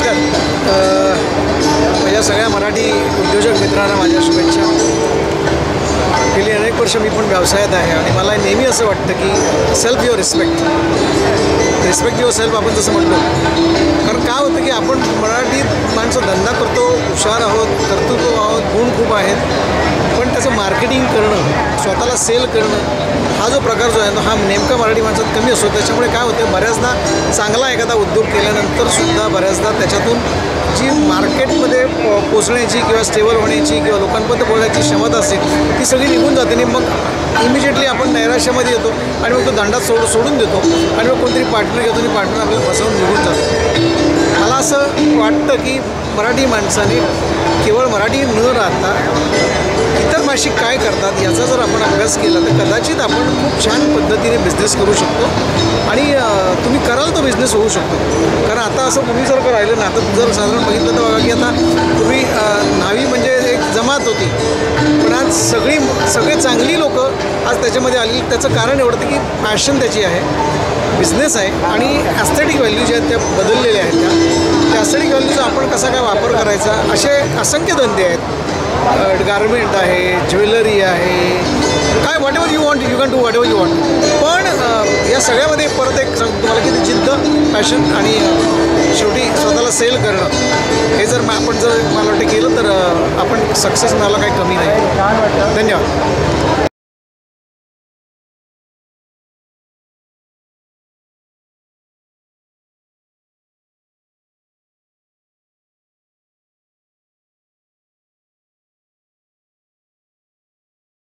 नमस्कार. माझ्या सगळ्या मराठी उद्योजक मित्रांना माझ्या शुभेच्छा. गेली अनेक वर्ष मी पण व्यवसायात आहे आणि मला नेहमी असं वाटतं की self your respect your self आपण जसं म्हणतो. कारण काय होतं की आपण मराठीत माणसं धंदा करतो, हुशार आहोत, कर्तृत्व आहोत, गुण खूप आहेत, पण त्याचं मार्केटिंग करणं, स्वतःला सेल करणं हा जो प्रकार जो आहे तो हा नेमका मराठी माणसात कमी असतो. त्याच्यामुळे काय होतं, बऱ्याचदा चांगला एखादा उद्योग केल्यानंतरसुद्धा बऱ्याचदा त्याच्यातून जी मार्केटमध्ये पोचण्याची किंवा स्टेबल होण्याची किंवा लोकांपर्यंत बोलण्याची क्षमता असेल ती सगळी निघून जाते आणि मग इमिजिएटली आपण नैराश्यामध्ये येतो आणि मग तो धंदा सोडून देतो आणि मग कोणतरी पार्टनर घेतो आणि पार्टनर आपल्याला फसवून निघून जातो. मला असं वाटतं की मराठी माणसाने केवळ मराठी न राहता इतर भाषिक काय करतात याचा जर आपण अभ्यास केला तर कदाचित आपण खूप छान पद्धतीने बिझनेस करू शकतो आणि तुम्ही कराल तो बिझनेस होऊ शकतो. कारण आता असं पूर्वीसारखं राहिलं ना. आता जर साधारण बघितलं तर बघा की आता पूर्वी न्हावी म्हणजे एक जमात होती, पण आज सगळे चांगली लोकं आज त्याच्यामध्ये आली. त्याचं कारण एवढं की पॅशन त्याची आहे, बिझनेस आहे आणि ॲस्थेटिक व्हॅल्यू ज्या आहेत त्या बदललेल्या आहेत. त्या ॲस्थेटिक व्हॅल्यूचा आपण कसा काय वापर करायचा असे असंख्य धंदे आहेत. गारमेंट आहे, ज्वेलरी आहे, काय what ever you want you can do what ever you want. पण या सगळ्यामध्ये परत एक सांगतो तुम्हाला की जिद्द, पॅशन आणि शेवटी स्वतःला सेल करणं हे जर आपण मला वाटतं केलं तर आपण सक्सेस मिळायला काही कमी नाही. धन्यवाद.